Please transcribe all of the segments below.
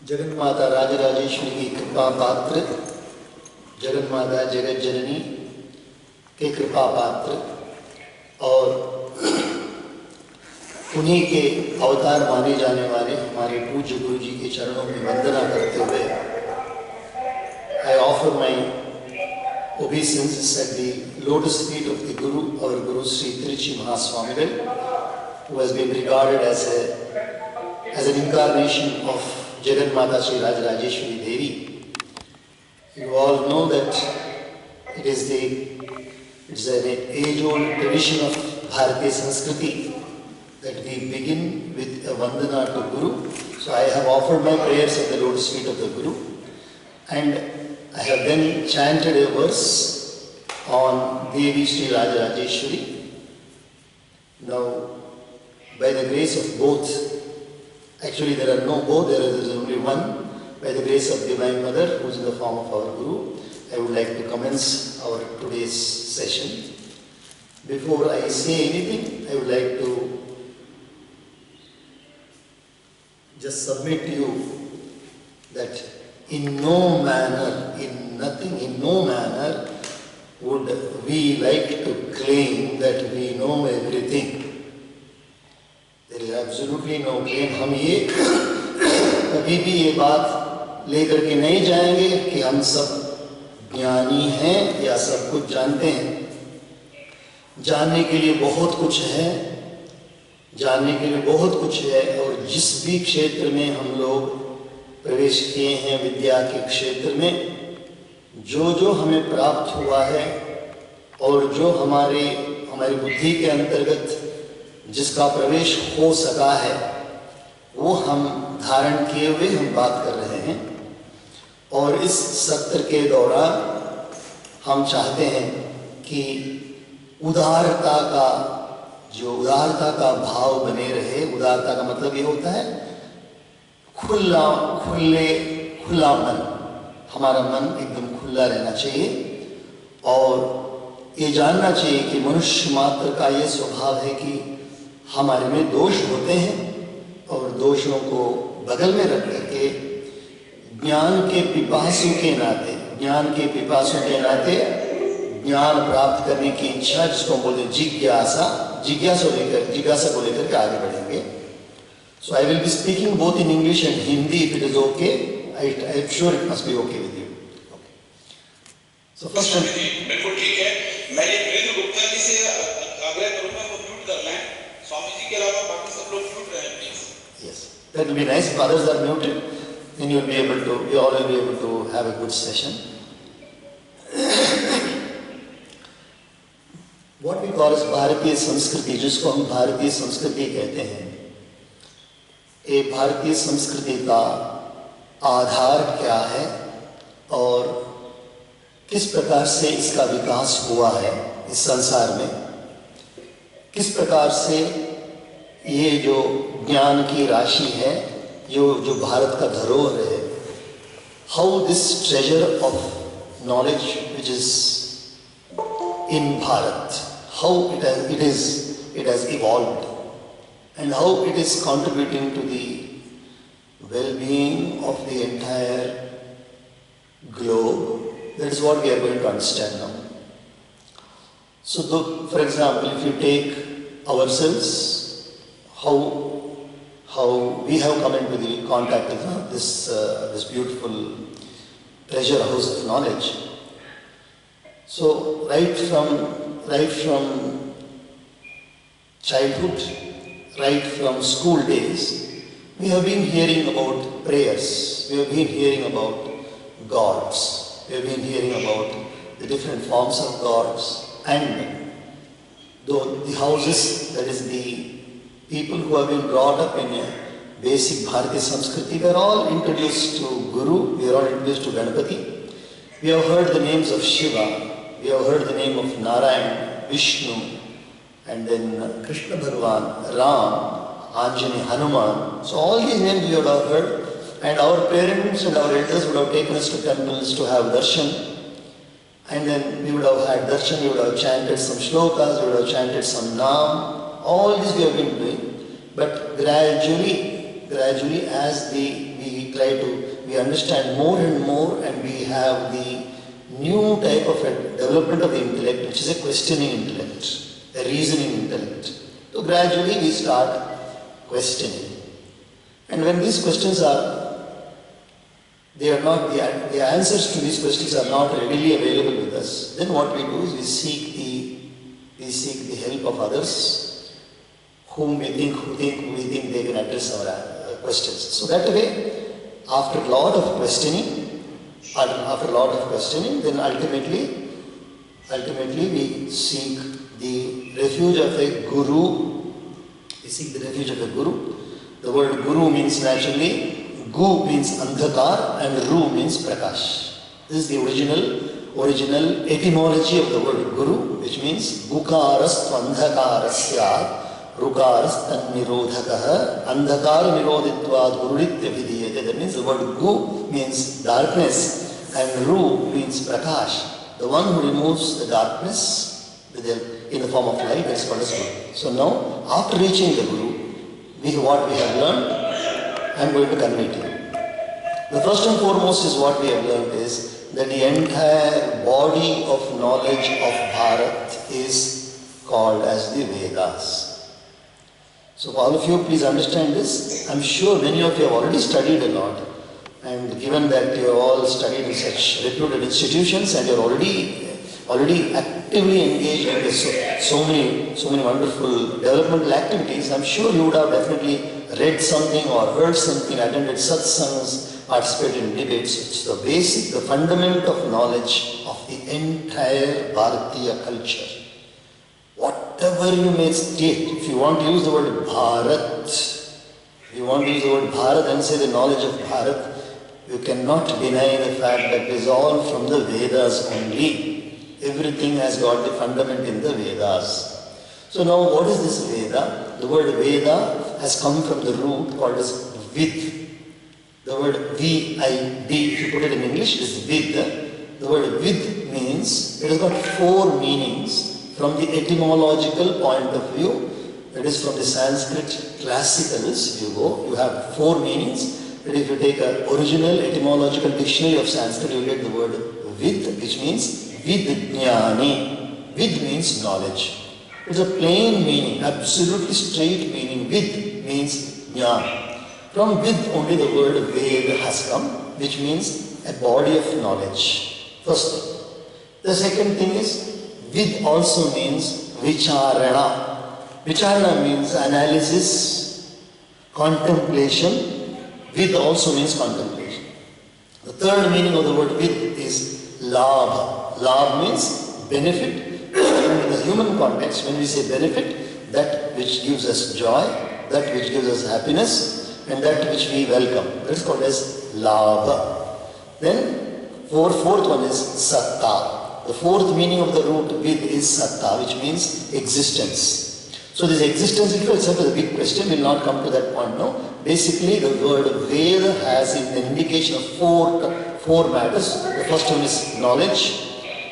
जगन्माता राजराजेश्वरी की कृपा पात्र, जगन्माता जगत जननी के कृपा पात्र और उन्हीं के अवतार माने जाने वाले हमारे पूज्य गुरु जी के चरणों में वंदना करते हुए I offer my obeisances at the lotus feet of the Guru, our Guru Sri Tiruchi Mahaswamigal, who has been regarded as an incarnation of Jagannatha Sri Rajarajeshwari Devi. You all know that it is an age-old tradition of Bharatiya Sanskriti that we begin with a Vandana to Guru. So I have offered my prayers at the lotus feet of the Guru, and I have then chanted a verse on Devi Sri Rajarajeshwari. Now, by the grace of both, actually there are no both, there is only one. By the grace of Divine Mother, who is in the form of our Guru, I would like to commence our today's session. Before I say anything, I would like to just submit to you that in no manner, in nothing, in no manner would we like to claim that we know everything. There is absolutely no claim. हम ये कभी भी ये बात लेकर के नहीं जाएंगे कि हम सब ज्ञानी हैं या सब कुछ जानते हैं। जानने के लिए बहुत कुछ है, जानने के लिए बहुत कुछ है, और जिस भी क्षेत्र में हम लोग प्रवेश किए हैं विद्या के क्षेत्र में, जो जो हमें प्राप्त हुआ है और जो हमारी बुद्धि के अंतर्गत जिसका प्रवेश हो सका है, वो हम धारण किए हुए हम बात कर रहे हैं। और इस सत्र के दौरान हम चाहते हैं कि उदारता का भाव बने रहे। उदारता का मतलब ये होता है खुला मन, हमारा मन एकदम खुला रहना चाहिए, और ये जानना चाहिए कि मनुष्य मात्र का ये स्वभाव है कि हमारे में दोष होते हैं, और दोषों को बगल में रख करके ज्ञान के पिपासु के नाते ज्ञान प्राप्त करने की इच्छा, जिसको बोलते जिज्ञासा को लेकर के आगे बढ़ेंगे। So I will be speaking both in English and Hindi if it is okay. I am sure it must be okay with you. Okay. So first one. बिल्कुल ठीक है। मैं ये वीरेंद्र गुप्ता जी से आग्रह करूंगा वो म्यूट कर लें। स्वामी जी के अलावा बाकी सब लोग म्यूट रहें please. Yes, that will be nice. If others are muted, then you all will be able to have a good session. What we call as भारतीय संस्कृति, जिसको हम भारतीय संस्कृति कहते हैं, ये भारतीय संस्कृति का आधार क्या है और किस प्रकार से इसका विकास हुआ है इस संसार में, किस प्रकार से ये जो ज्ञान की राशि है, जो भारत का धरोहर है, how this treasure of knowledge which is in Bharat, how it has evolved, and how it is contributing to the well-being of the entire globe. That is what we are going to understand now. So, for example, if you take ourselves, how we have come into the contact with this beautiful treasure house of knowledge. So, right from childhood, right from school days, we have been hearing about prayers, we have been hearing about gods, we have been hearing about the different forms of gods, and the houses, that is the people who have been brought up in a basic Bharatiya Sanskriti, we are all introduced to Guru, we are all introduced to Ganapati. We have heard the names of Shiva, we have heard the name of Narayan, Vishnu, and then Krishna Bhagavan, Ram, Anjani, Hanuman. So all these names we would have heard, and our parents and our elders would have taken us to temples to have darshan, and then we would have had darshan, we would have chanted some shlokas, we would have chanted some naam. All this we have been doing, but gradually as the we understand more and more, and we have the new type of a development of the intellect, which is a questioning intellect, a reasoning intellect. So gradually we start questioning. And when these questions are, they are not, the answers to these questions are not readily available with us, then what we do is we seek the help of others whom we think they can address our questions. So that way, after a lot of questioning, then ultimately we seek the refuge of a guru. We seek the refuge of a guru. The word guru means naturally, gu means andhakar and ru means prakash. This is the original etymology of the word guru, which means gukaras andhakarasya rukaras tannirodhakaha andhakar nirodhitvad gururitya vidiyate. That means the word gu means darkness and ru means prakash. The one who removes the darkness in the form of light, that's called as guru. So now, after reaching the guru, what we have learned, I am going to convey to you. The first and foremost is what we have learned is that the entire body of knowledge of Bharat is called as the Vedas. So all of you please understand this. I am sure many of you have already studied a lot, and given that you have all studied in such reputed institutions and you are already actively engaged in so many wonderful developmental activities, I am sure you would have definitely read something or heard something, attended satsangs, participated in debates. It's the fundament of knowledge of the entire Bharatiya culture. Whatever you may state, if you want to use the word Bharat, and say the knowledge of Bharat, you cannot deny the fact that it is all from the Vedas only. Everything has got the fundament in the Vedas. So now what is this Veda? The word Veda has come from the root called as Vid. The word V-I-D, if you put it in English, is Vid. The word Vid means, it has got four meanings from the etymological point of view. It is from the Sanskrit classicals, you have four meanings. But if you take an original etymological dictionary of Sanskrit, you get the word Vid, which means Vidjnani. Vid means knowledge. It's a plain meaning, absolutely straight meaning. Vid means jnana. From Vid only the word Ved has come, which means a body of knowledge. First thing. The second thing is, Vid also means Vicharana. Vicharana means analysis, contemplation. Vid also means contemplation. The third meaning of the word Vid is Labha. Labh means benefit. In the human context, when we say benefit, that which gives us joy, that which gives us happiness, and that which we welcome. That is called as Labha. Then, fourth one is Satta. The fourth meaning of the root Vid is Satta, which means existence. So this existence itself is a big question. We will not come to that point now. Basically, the word Veda has an indication of four matters. The first one is knowledge.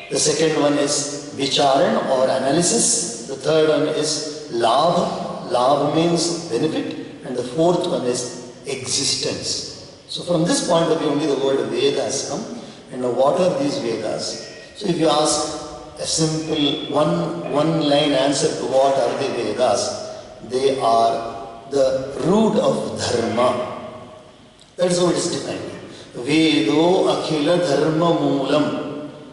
The second one is Vicharan or analysis. The third one is Labh. Labh means benefit. And the fourth one is existence. So from this point of view, only the word Veda has come. And now what are these Vedas? So if you ask a simple one-line answer to what are the Vedas, they are the root of Dharma. That is how it is defined. Vedo Akhila Dharma Moolam.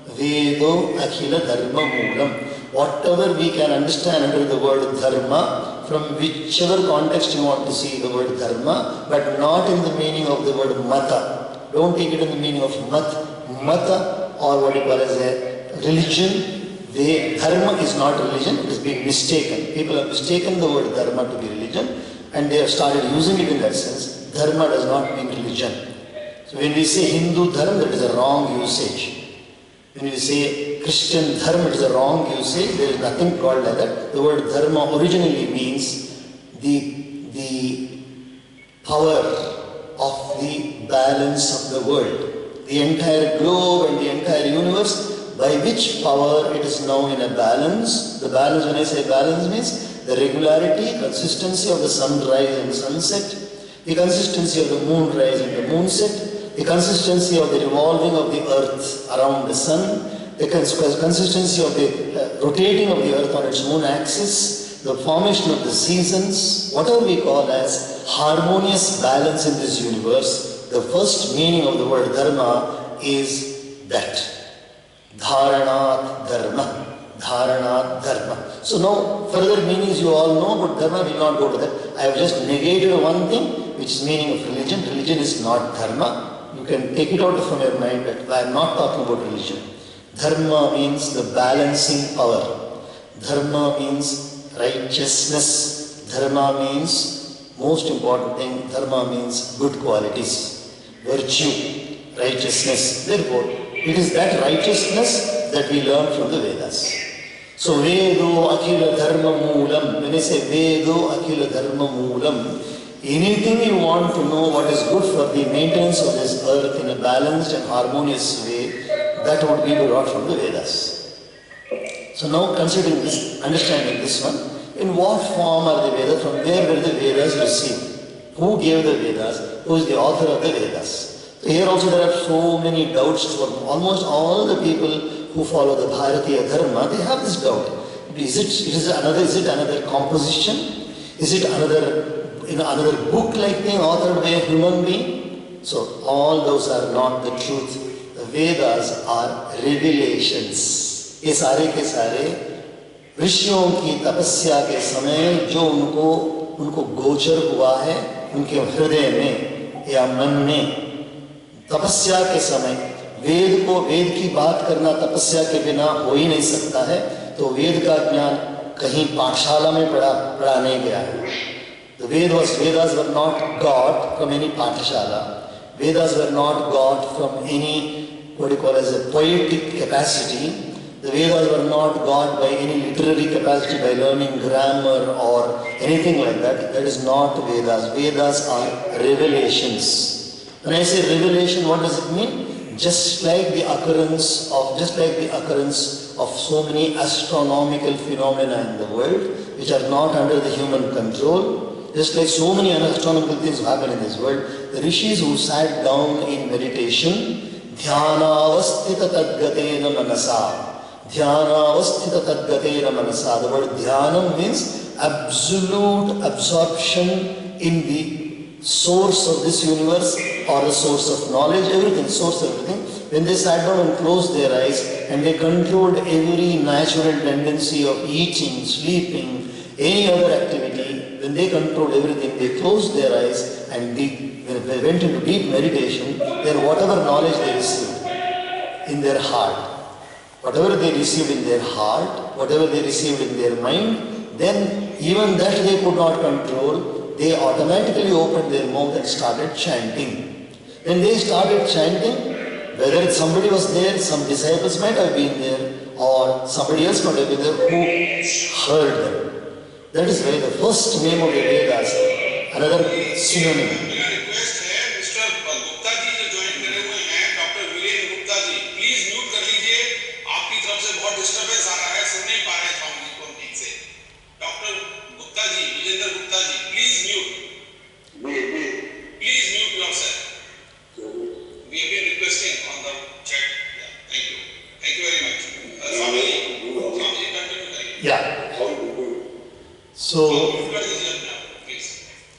Vedo Akhila Dharma Moolam. Whatever we can understand under the word Dharma, from whichever context you want to see the word Dharma, but not in the meaning of the word Mata. Don't take it in the meaning of Mata or what you call as a religion. Dharma is not religion, it is being mistaken. People have mistaken the word Dharma to be religion and they have started using it in that sense. Dharma does not mean religion. So when we say Hindu Dharma, that is a wrong usage. When we say Christian Dharma, it is a wrong usage. There is nothing called like that. The word Dharma originally means the power of the balance of the world. The entire globe and the entire universe, by which power it is now in a balance. The balance, when I say balance, means the regularity, consistency of the sunrise and sunset, the consistency of the moon rise and the moon set, the consistency of the revolving of the earth around the sun, the consistency of the rotating of the earth on its own axis, the formation of the seasons, whatever we call as harmonious balance in this universe. The first meaning of the word dharma is that. Dharanat dharma. Dharanat dharma. So now further meanings you all know, but dharma will not go to that. I have just negated one thing, which is meaning of religion. Religion is not dharma. You can take it out from your mind that I am not talking about religion. Dharma means the balancing power. Dharma means righteousness. Dharma means, most important thing, dharma means good qualities, virtue, righteousness. Therefore, it is that righteousness that we learn from the Vedas. So, Vedo Akhila Dharma Moolam. When I say Vedo Akhila Dharma Moolam, anything you want to know what is good for the maintenance of this earth in a balanced and harmonious way, that would be brought from the Vedas. So now considering this, understanding this one, in what form are the Vedas? From where were the Vedas received? Who gave the Vedas? Who is the author of the Vedas? So here also there are so many doubts for almost all the people who follow the Bharatiya Dharma. They have this doubt. Is it another composition? Is it another book like being authored by a human being? So all those are not the truth. The Vedas are revelations. ये सारे के सारे ऋषियों की तपस्या के समय जो उनको गोचर हुआ है उनके हृदय में या मन में, तपस्या के समय वेद की बात करना तपस्या के बिना हो ही नहीं सकता है। तो वेद का ज्ञान कहीं पाठशाला में पढ़ा नहीं गया है। The Vedas were not got from any pathashala. Vedas were not got from any, what you call as a poetic capacity. The Vedas were not got by any literary capacity, by learning grammar or anything like that. That is not Vedas. Vedas are revelations. When I say revelation, what does it mean? Just like the occurrence of so many astronomical phenomena in the world, which are not under the human control, just like so many astronomical things happen in this world, the rishis who sat down in meditation, dhyanavasthita tadgatena manasa. Dhyanavasthita tadgatena manasa. The word dhyanam means absolute absorption in the source of this universe or the source of knowledge, source of everything. When they sat down and closed their eyes and they controlled every natural tendency of eating, sleeping, any other activity, when they controlled everything, they closed their eyes and when they went into deep meditation, then whatever knowledge they received in their heart, whatever they received in their heart, whatever they received in their mind, then even that they could not control, they automatically opened their mouth and started chanting. When they started chanting, whether somebody was there, some disciples might have been there, or somebody else might have been there who heard them. That is why the first name of the Vedas, another synonym. मेरा request है mister Gupta ji जो join करे हुए हैं, doctor Virendra Gupta ji, please mute कर लीजिए। आपकी तरफ से बहुत डिस्टरबेंस आ रहा है, सुन नहीं पा रहे हैं स्वामी जी को ठीक से। Doctor Gupta ji, Vijendra Gupta ji, please mute yourself. We have been requesting on the chat. Yeah, thank you very much. Swami ji, continue करिए। Yeah.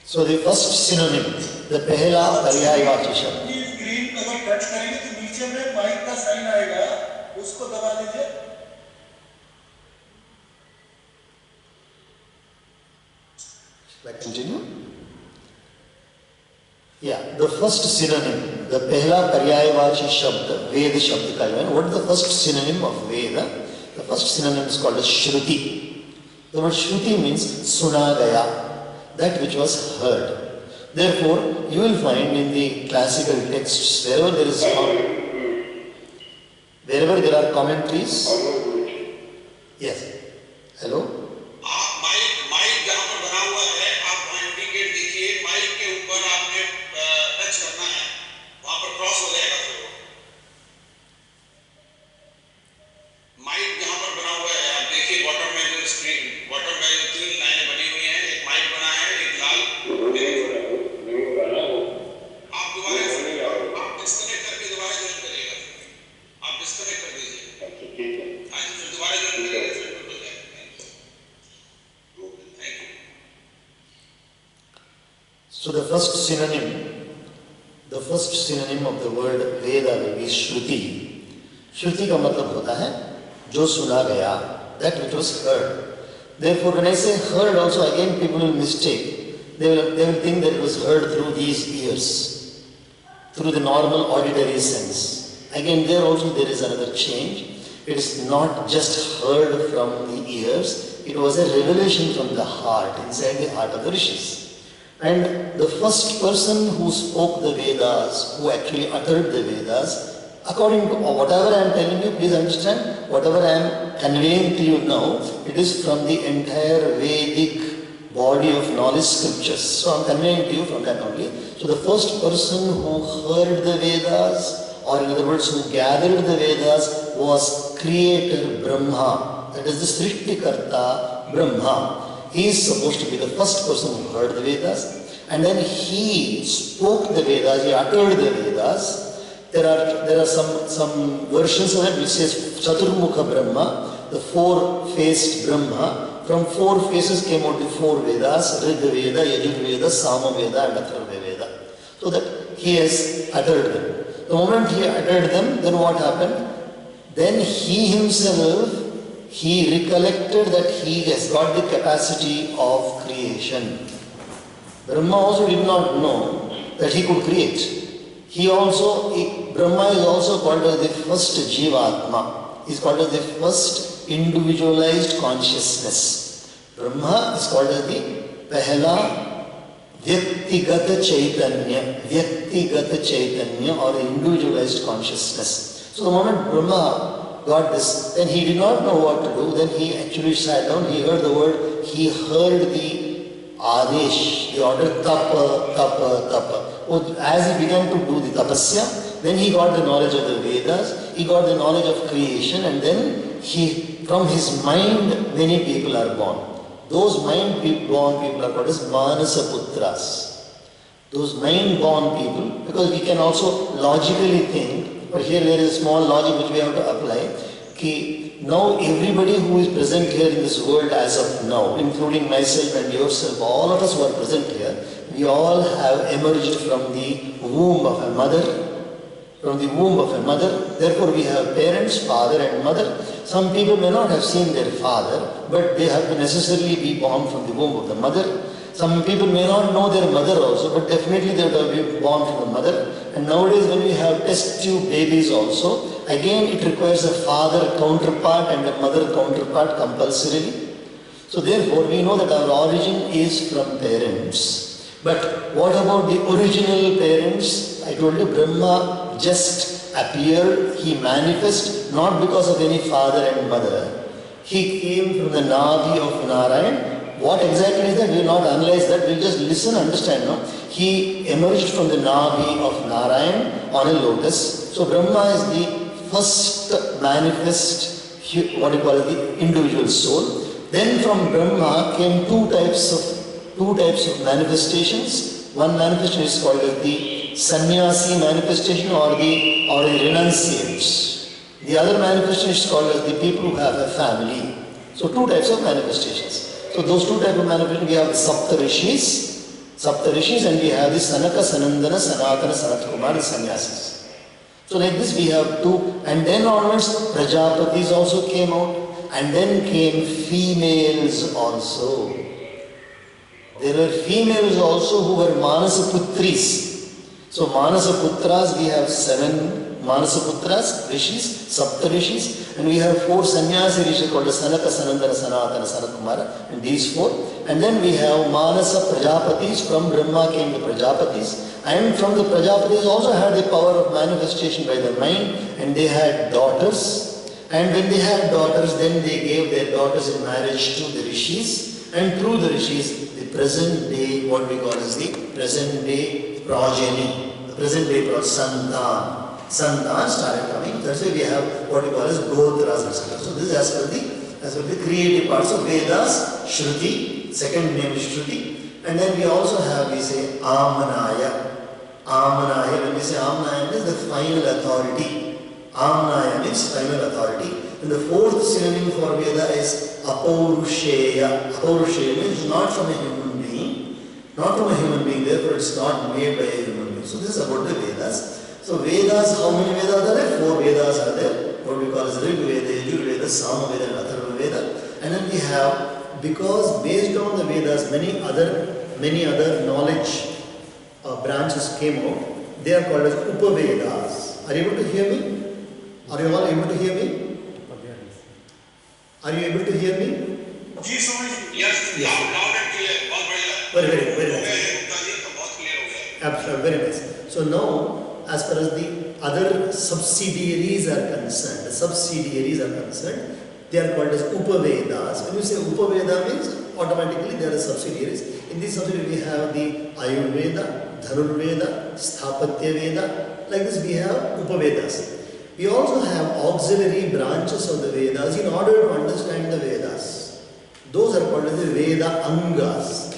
So the first synonym, the पहला पर्यायवाची शब्द। ग्रीन अगर टच करेंगे तो नीचे में माइक का साइन आएगा, उसको दबा लीजिए। Shall I continue? Yeah, the first synonym, the पहला पर्यायवाची शब्द, वेद शब्द का है। What is the first synonym of Veda? The first synonym is called as Shruti. The word Shruti means Sunagaya, that which was heard. Therefore, you will find in the classical texts, wherever there are commentaries. Yes. Hello? Mic जहाँ पर बना हुआ है, आप वहाँ indicate दीजिए, mic के ऊपर आपने टच करना है, वहाँ पर क्रॉस हो जाएगा फिर वो। माइक जहाँ पर बना हुआ है, आप देखिए बॉटम में जो स्क्रीन, बॉटम में जो 3 लाइनें बनी हुई हैं, एक माइक बना है, एक लाल So the first synonym of the word Veda will be Shruti. Shruti का मतलब होता है जो सुना गया, that which was heard. Therefore, when I say heard also, again people will mistake. They will think that it was heard through these ears, through the normal auditory sense. Again, there also there is another change. It is not just heard from the ears, it was a revelation from the heart, inside the heart of the rishis. And the first person who spoke the Vedas, who actually uttered the Vedas, according to whatever I am telling you, please understand, whatever I am conveying to you now, it is from the entire Vedic body of knowledge scriptures. So I am conveying to you from that only. So the first person who heard the Vedas, or in other words, who gathered the Vedas, was Creator Brahma. That is the Srishtikarta Brahma. He is supposed to be the first person who heard the Vedas, and then he spoke the Vedas, he uttered the Vedas. There are some versions of it which says Chaturmukha Brahma, the four-faced Brahma. From four faces came out the four Vedas, Rig Veda, Yajur Veda, Sama Veda and Atharva Veda. So that he has uttered them. The moment he uttered them, then what happened? Then he himself, he recollected that he has got the capacity of creation. Brahma also did not know that he could create. Brahma is also called as the first Jivatma. He is called as the first individualized consciousness. Brahma is called as the Pehla Vyaktigata Chaitanya or individualized consciousness. So the moment Brahma got this, then he did not know what to do. Then he actually sat down, he heard the word, he heard the Adesh, the order Tapa, Tapa, Tapa. As he began to do the Tapasya, then he got the knowledge of the Vedas, he got the knowledge of creation, and then from his mind many people are born. Those mind-born people are called as Manasa Putras. Those mind-born people, because we can also logically think, but here there is a small logic which we have to apply, now everybody who is present here in this world as of now, including myself and yourself, all of us who are present here, we all have emerged from the womb of a mother. Therefore we have parents, father and mother. Some people may not have seen their father, but they have to necessarily be born from the womb of the mother. Some people may not know their mother also, but definitely they will be born from the mother. And nowadays when we have test tube babies also, again it requires a father counterpart and a mother counterpart compulsorily. So therefore we know that our origin is from parents. But what about the original parents? I told you Brahma just appeared, he manifested not because of any father and mother. He came from the Navi of Narayan. What exactly is that? We will not analyze that, we will just listen, understand. No? He emerged from the Navi of Narayan on a lotus. So Brahma is the first manifest, what you call the individual soul. Then from Brahma came two types of manifestations. One manifestation is called as the sannyasi manifestation or the renunciates. The other manifestation is called as the people who have a family. So two types of manifestations. So those two types of manifestations, we have the Saptarishis and we have the Sanaka, Sanandana, Sanatana, Sanat Kumar, the sannyasis. So like this we have two, and then onwards Prajapatis also came out, and then came females also. There were females also who were Manasa Putris. So Manasa Putras, we have 7 Manasa Putras, Rishis, Sapta Rishis, and we have 4 Sannyasi Rishis called Sanaka, Sanandana, Sanatana, Sanatkumara, and these 4. And then we have Manasa Prajapatis, from Brahma came the Prajapatis, and from the Prajapatis also had the power of manifestation by the mind, and they had daughters. And when they had daughters, then they gave their daughters in marriage to the Rishis, and through the Rishis, the present day, what we call as the present day progeny, the present day Santan started coming. That's why we have what we call as Gotras, etc. So this is as per the creative parts of Vedas, Shruti, second name is Shruti, and then we also have, we say Amanaya. When we say Amanaya means the final authority. Amanaya means final authority. And the fourth synonym for Veda is Apaurusheya. Apaurusheya means not from a human being, not from a human being, therefore it's not made by a human being. So this is about the Vedas. So Vedas, how many Vedas are there? 4 Vedas are there. What we call as Rig Veda, Yajur Veda, Sama Veda and Atharva Veda. And then we have, because based on the Vedas, many other knowledge branches came out. They are called as Upavedas. Are you able to hear me? Are you all able to hear me? Are you able to hear me? Yes, loud and clear. Very nice. Absolutely, very nice. So now, as far as the other subsidiaries are concerned, they are called as Upavedas. When you say Upaveda means automatically they are the subsidiaries. In these subsidiaries we have the Ayurveda, Dhanurveda, Sthapatya Veda. Like this we have Upavedas. We also have auxiliary branches of the Vedas in order to understand the Vedas. Those are called as the Veda Angas.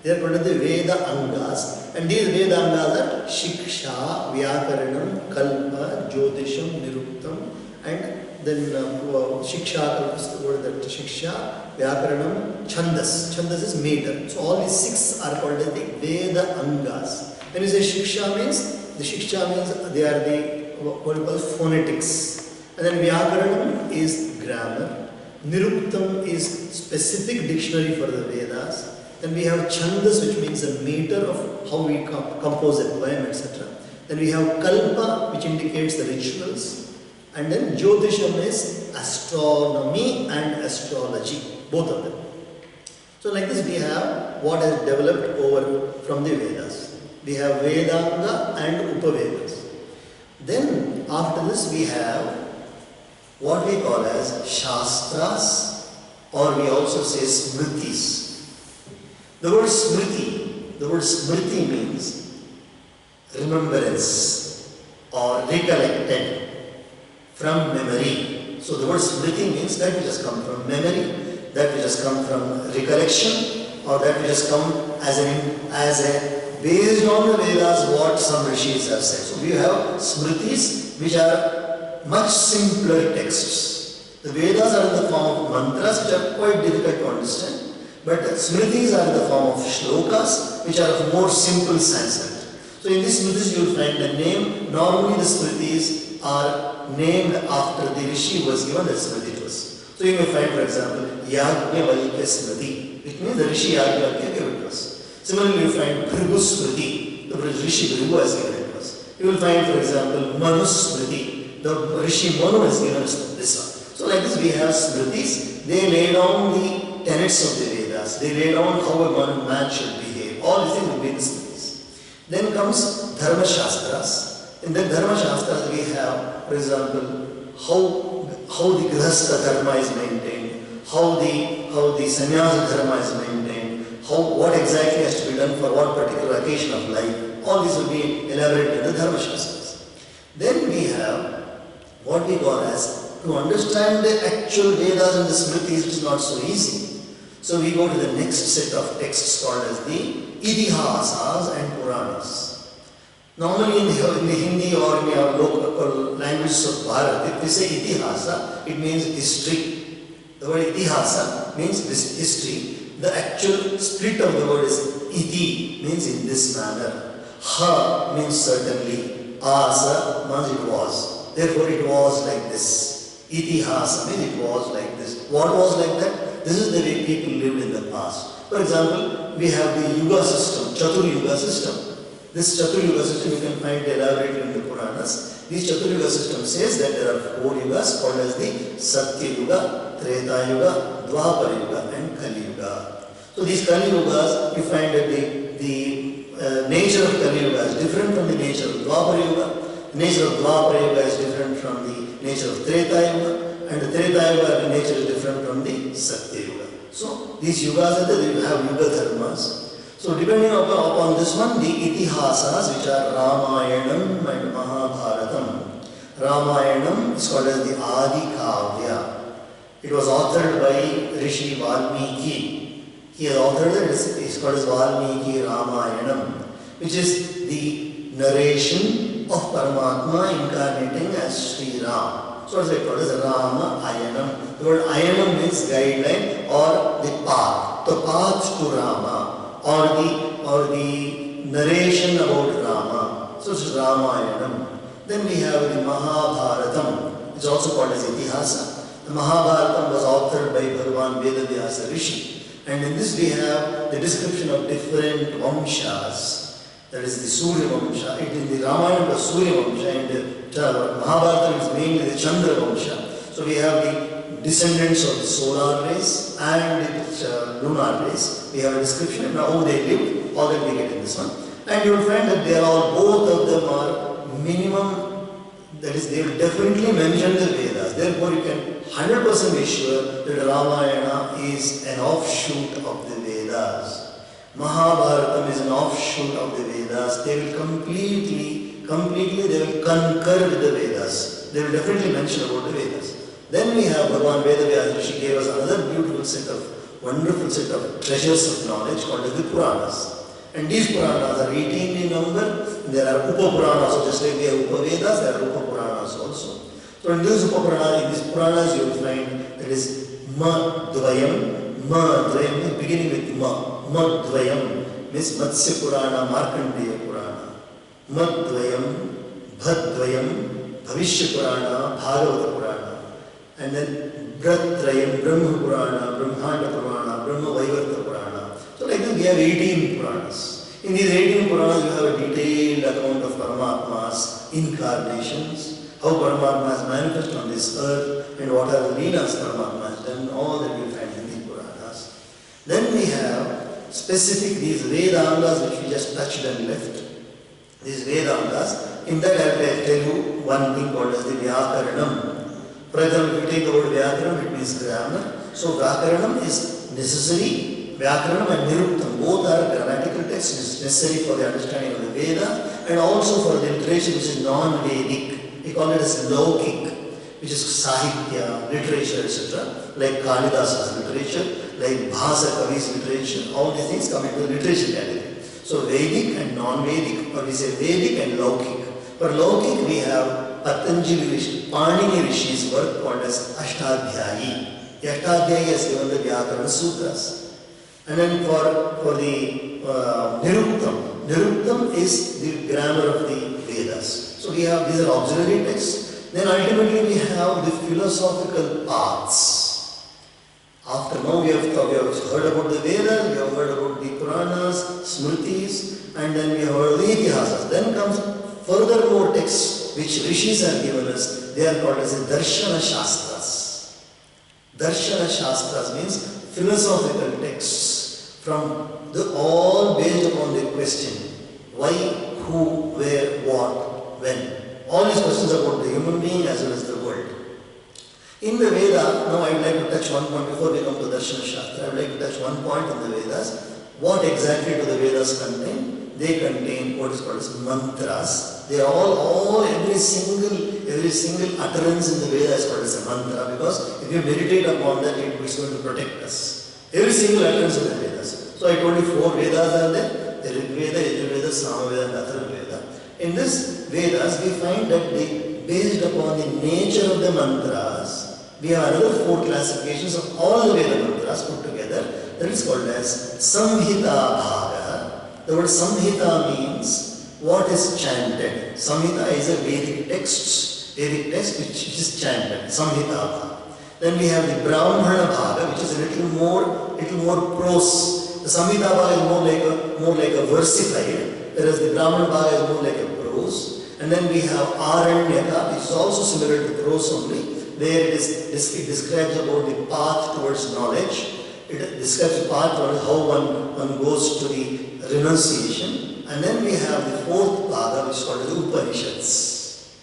They are called as the Veda Angas. And these Veda Angas are Shiksha, Vyakaranam, Kalpa, Jyotisham, Niruktam, and then Shiksha, what is that? Shiksha, Vyakaranam, Chandas. Chandas is meter. So all these 6 are called as the Veda Angas. When you say Shiksha means they are the what we call phonetics. And then Vyakaranam is grammar. Niruktam is specific dictionary for the Vedas. Then we have Chandas, which means a meter of how we compose a poem, etc. Then we have Kalpa, which indicates the rituals. And then Jyotisham is astronomy and astrology, both of them. So like this we have what has developed over from the Vedas. We have Vedanga and Upavedas. Then after this we have what we call as Shastras, or we also say Smritis. The word Smriti means remembrance or recollected from memory. So the word Smriti means that which has come from memory, that which has come from recollection, or that which has come as a based on the Vedas what some rishis have said. So we have Smritis which are much simpler texts. The Vedas are in the form of mantras which are quite difficult to understand. But Smritis are in the form of shlokas which are of more simple Sanskrit. So in these Smritis you will find the name, normally the Smritis are named after the rishi who was given the Smriti to us. So you may find, for example, Yajnavalkya Smriti, which means the rishi Yajnavalkya gave it to us. Similarly you find Bhrigu Smriti, the rishi Bhrigu has given it to us. You will find, for example, Manu Smriti, the rishi Manu has given us this one. So like this we have Smritis, they lay down the tenets of the Vedas. They lay down how a man should behave. All these things will be in the Smritis. Then comes Dharma Shastras. In the Dharma Shastras we have, for example, how the Grihastha Dharma is maintained, how the Sannyasa Dharma is maintained, what exactly has to be done for what particular occasion of life. All these will be elaborated in the Dharma Shastras. Then we have what we call as, to understand the actual Vedas and the Smritis, it is not so easy. So we go to the next set of texts called as the Idihasas and Puranas. Normally in the Hindi or in our local languages of Bharat, if we say Itihasa, it means history. The word Itihasa means history. The actual split of the word is Iti, means in this manner. Ha means certainly. Asa means it was. Therefore it was like this. Itihasa means it was like this. What was like that? This is the way people lived in the past. For example, we have the Yuga system, Chatur Yuga system. This Chatur Yuga system you can find elaborated in the Puranas. This Chatur Yuga system says that there are 4 Yugas called as the Satya Yuga, Treta Yuga, Dwapara Yuga and Kali Yuga. So these Kali Yugas, you find that the nature of Kali Yuga is different from the nature of Dwapara Yuga. The nature of Dwapara Yuga is different from the nature of Treta Yuga. And the Treta Yuga nature is different from the Satya Yuga. So these Yugas are there, you have Yuga Dharmas. So depending upon this one, the Itihasas which are Ramayanam and Mahabharatam. Ramayanam is called as the Adi Kavya. It was authored by Rishi Valmiki. He has authored it, it's called as Valmiki Ramayanam, which is the narration of Paramatma incarnating as Sri Ram. So it's called as Rama Ayanam. The word Ayanam means guideline or the path to Rama, or the narration about Rama. So it's Ramayanam. Then we have the Mahabharatam, which is also called as Itihasa. The Mahabharatam was authored by Bhagavan Vedavyasa Rishi. And in this we have the description of different Vamshas. That is the Surya Vamsha. In the Ramayana was Surya Vamsha, and the Mahabharata is mainly the Chandra Vamsha. So we have the descendants of the solar race and the lunar race. We have a description of how they lived, all that we get in this one. And you will find that they are all, both of them are minimum, that is, they will definitely mention the Vedas. Therefore, you can 100% be sure that Ramayana is an offshoot of the Vedas. Mahabharatam is an offshoot of the Vedas. They will completely they will concur with the Vedas. They will definitely mention about the Vedas. Then we have Bhagavan Vedavyasa Rishi gave us another wonderful set of treasures of knowledge called as the Puranas. And these Puranas are 18 in number. There are Upa-Puranas, so just like we have Upa-Vedas, there are Upa-Puranas also. So in these Puranas you will find that is Madhvayam, beginning with Madhvayam, means Matsya Purana, Markandeya Purana. Madhvayam, Bhadvayam, Bhavishya Purana, Bhagavata Purana. And then Bratrayam, Brahma Purana, Brahmanda Purana, Brahma Vaivarta Purana. So like that we have 18 Puranas. In these 18 Puranas you have a detailed account of Paramatma's incarnations, how Paramatma has manifested on this earth, and what are the leelas Paramatma has done, all that we find in these Puranas. Then we have specific these Vedangas which we just touched and left. These Vedangas, in that I will tell you one thing called as the Vyakaranam. For example, if you take the word Vyakaranam, it means grammar. So Vyakaranam is necessary. Vyakaranam and Niruktam, both are grammatical texts necessary for the understanding of the Veda and also for the literature which is non-Vedic. We call it as Laukik, which is Sahitya, literature, etc. Like Kalidasa's literature, like Bhasa Kavi's literature, all these things come into the literature category. So Vedic and non-Vedic, or we say Vedic and Laukik. For Laukik we have Patanjali Rishi, Panini Rishi's work called as Ashtadhyayi. The Ashtadhyayi has given the Vyakarana Sutras. And then for the Niruktam is the grammar of the Vedas. So we have, these are auxiliary texts. Then ultimately we have the philosophical paths. After now we have heard about the Vedas, we have heard about the Puranas, Smritis, and then we have heard of the Itihasas. Then comes furthermore texts which Rishis have given us. They are called as the Darshana Shastras. Darshana Shastras means philosophical texts from all based upon the question why, who, where, what, when. All these questions about the human being as well as the world. In the Veda, now I would like to touch one point before we come to Darshana Shastra. I would like to touch one point in the Vedas. What exactly do the Vedas contain? They contain what is called as mantras. They are all every single utterance in the Veda is called as a mantra, because if you meditate upon that, it is going to protect us. Every single utterance in the Vedas. So I told you 4 Vedas are there: the Rig Veda, Yajurveda, Samaveda, and Atharva Veda. In this Vedas, we find that based upon the nature of the mantras, we have another 4 classifications of all the Veda mantras put together. That is called as Samhita Bhaga. The word Samhita means what is chanted. Samhita is a Vedic text which is chanted. Samhita Bhaga. Then we have the Brahmana Bhaga, which is a little more prose. The Samhita Bhaga is more like a versified, whereas the Brahmana Bhaga is more like a prose. And then we have Aranyaka, which is also similar to prose only, where it describes about the path towards knowledge. It describes the path towards how one goes to the renunciation. And then we have the 4th Bhaga, which is called the Upanishads.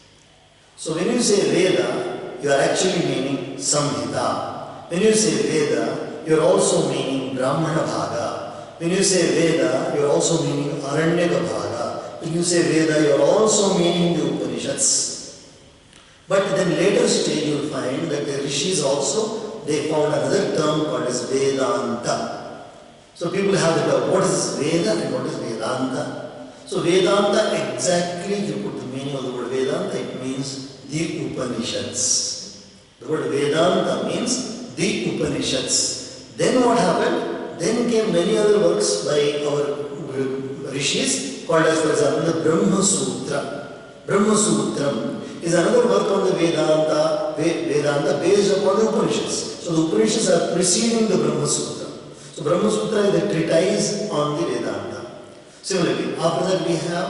So when you say Veda, you are actually meaning Samhita. When you say Veda, you are also meaning Brahmana Bhaga. When you say Veda, you are also meaning Aranyaka Bhaga. When you say Veda, you are also meaning the Upanishads. But then later stage you will find that the Rishis also, they found another term called as Vedanta. So people have the doubt, what is Veda and what is Vedanta? So Vedanta, exactly if you put the meaning of the word Vedanta, it means the Upanishads. The word Vedanta means the Upanishads. Then what happened? Then came many other works by our rishis called as, for example, the Brahma Sutra. Brahma Sutram is another work on the Vedanta, Vedanta based upon the Upanishads. So the Upanishads are preceding the Brahma Sutra. So Brahma Sutra is a treatise on the Vedanta. Similarly, after that we have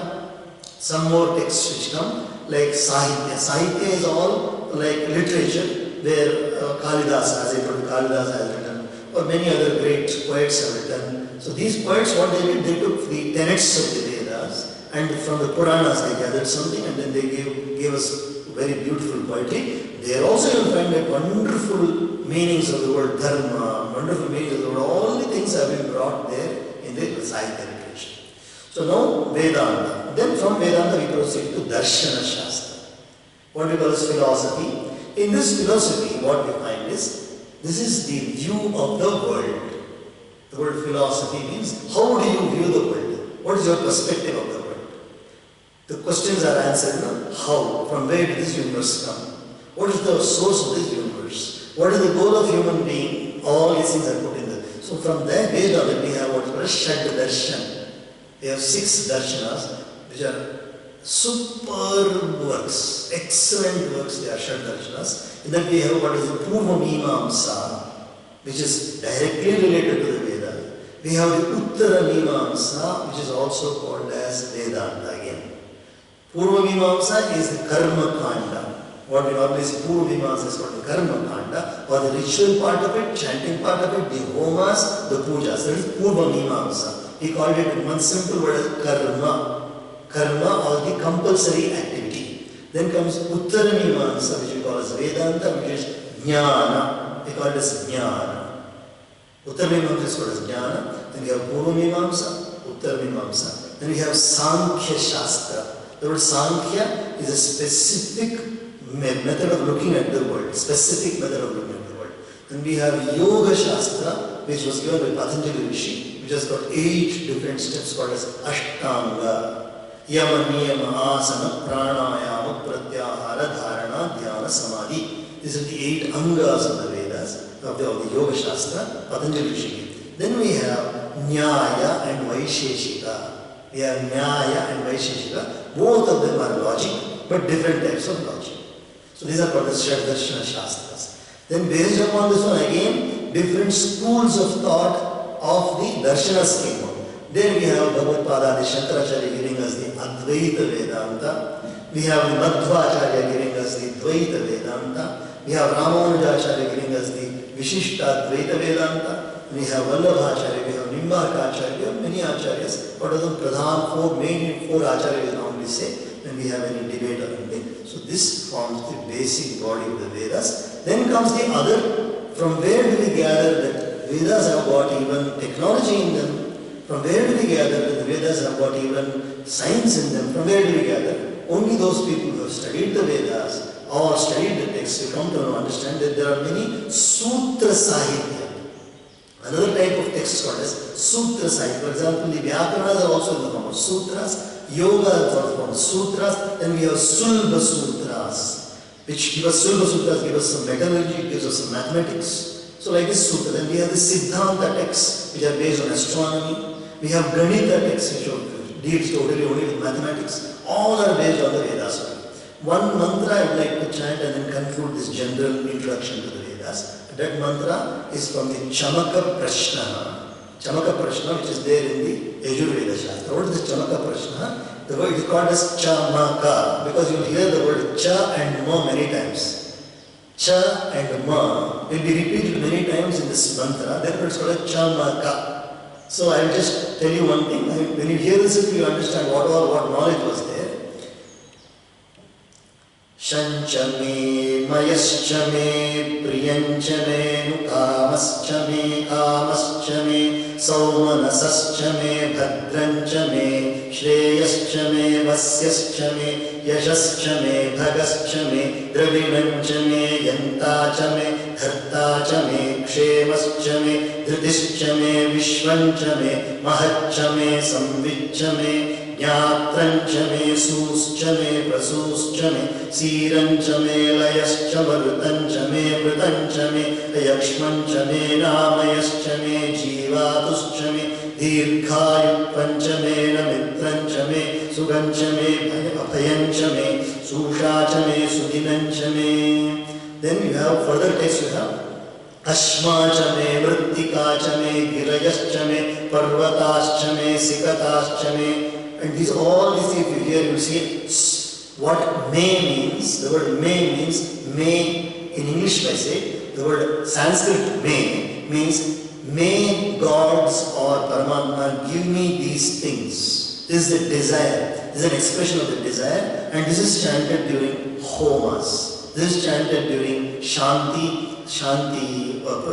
some more texts which come like Sahitya. Sahitya is all like literature where Kalidasa, as I told you, Kalidasa has written, or many other great poets have written. So these poets, what they did, they took the tenets of the Vedas and from the Puranas they gathered something and then they gave us very beautiful poetry. There also you will find that wonderful meanings of the word dharma, wonderful meanings of the word, all the things have been brought there in the Sahitya literature. So now Vedanta. Then from Vedanta we proceed to Darshana Shastra. What we call as philosophy. In this philosophy, what we find is, this is the view of the world. The word philosophy means, how do you view the world? What is your perspective of the world? The questions are answered now. How? From where did this universe come? What is the source of this universe? What is the goal of human being? All these things are put in there. So from there, based on that, we have what is called Shad Darshan. We have 6 darshanas, which are superb works, excellent works, they are Shad Darshanas. And then we have what is the Purva Mimamsa, which is directly related to the Veda. We have the Uttara Mimamsa, which is also called as Vedanta again. Purva Mimamsa is the Karma Kanda. What we normally say Purva Mimamsa is called the Karma Kanda, or the ritual part of it, chanting part of it, the homas, the pujas. That is Purva Mimamsa. He called it in one simple word as Karma. Karma or the compulsory activity. Then comes Uttara Mimamsa, which we call as Vedanta, which is Jnana. We call it as Jnana. Uttara Mimamsa is called as Jnana. Then we have Purva Mimamsa, Uttara Mimamsa. Then we have Sankhya Shastra. The word Sankhya is a specific method of looking at the world. Specific method of looking at the world. Then we have Yoga Shastra, which was given by Patanjali Rishi, which has got 8 different steps called as Ashtanga. Yama, Niyama, Asana, Pranayama, Pratyahara, Dharana, Dhyana, Samadhi. These are the 8 Angas of the Vedas, of the Yoga Shastra, Patanjali Rishi. Then we have Nyaya and Vaisheshika. We have Nyaya and Vaisheshika. Both of them are logic, but different types of logic. So these are called the Shaddarshana Shastras. Then based upon this one again, different schools of thought of the Darshanas came out. Then we have Bhagavad Pada Shankaracharya giving us the Advaita Vedanta. We have the Madhvacharya giving us the Dvaita Vedanta. We have Ramanujacharya giving us the Vishishta Dvaita Vedanta. We have Vallabhacharya, we have Nimbarkacharya, we have many acharyas. What are the Pradhan, main 4 acharyas we normally say when we have any debate or anything. So this forms the basic body of the Vedas. Then comes the other, from where do we gather that Vedas have got even technology in them? From where do we gather that the Vedas have got even science in them? From where do we gather? Only those people who have studied the Vedas or studied the text will come to understand that there are many Sutra Sahitya. Another type of text called as Sutra Sahitya. For example, the Vyakaranas are also in the form of Sutras, Yoga is also form of Sutras, then we have Sulba Sutras, which give us Sulba Sutras, give us some metallurgy, gives us some mathematics. So like this Sutra, then we have the Siddhanta texts, which are based on astronomy. We have Ganita texts, which deals totally only with mathematics. All are based on the Vedas. One mantra I would like to chant and then conclude this general introduction to the Vedas. That mantra is from the Chamaka Prashna. Chamaka Prashna, which is there in the Yajurveda Shastra. What is the Chamaka Prashna? The word is called as Chamaka, because you will hear the word Cha and Ma many times. Cha and Ma will be repeated many times in this mantra, therefore it's called a Chamaka. So I will just tell you one thing, when you hear this, you understand what knowledge was there. Shanchame, Mayashchame, Priyanchame, Nukamaschame, Kamaschame, Saumanasachame, Bhadranchame, Shreyashchame, Vasyashchame, Yashaschame, Bhagaschame, Dravinanchame, Yantachame, Dhartachame, Kshemaschame, Dhritisschame, Vishwanchame, Mahachame, Samvichame, ज्ञात्रञ्च मे सूश्च मे प्रसूश्च मे सीरञ्च मे लयश्च मरुतञ्च मे मृतञ्च मे यक्ष्मञ्च मे नामयश्च मे जीवातुश्च मे दीर्घायुत्वञ्च मे नमित्रञ्च मे सुगञ्च मे अभयञ्च मे सूषा च मे सुदिनञ्च मे. Then you have further text you have Ashma cha me, Vrittika cha me, Girayascha me, Parvatascha me, Sikatascha me. And these all these if you hear you see what may means. The word may means may in English I say. The word Sanskrit may means may gods or Paramatma give me these things. This is the desire. This is an expression of the desire, and this is chanted during homas. This is chanted during Shanti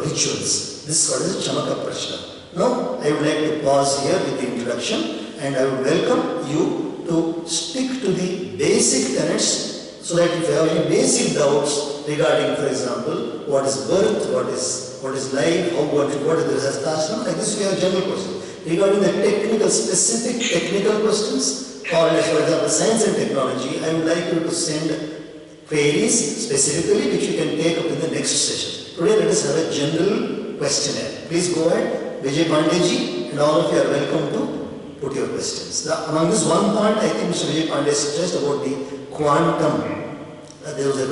rituals. This is called as Chamaka Prashna. Now, I would like to pause here with the introduction, and I would welcome you to stick to the basic tenets, so that if you have any basic doubts regarding, for example, what is birth, what is life, what is the Rastasana, like this we have general questions. Regarding the specific technical questions, called as, for example, science and technology, I would like you to send queries specifically which you can take up in the next session. Today let us have a general questionnaire. Please go ahead, Vijay Pandeyji, and all of you are welcome to put your questions. Among this one point, I think Mr. Vijay Pandey stressed about the quantum. There was a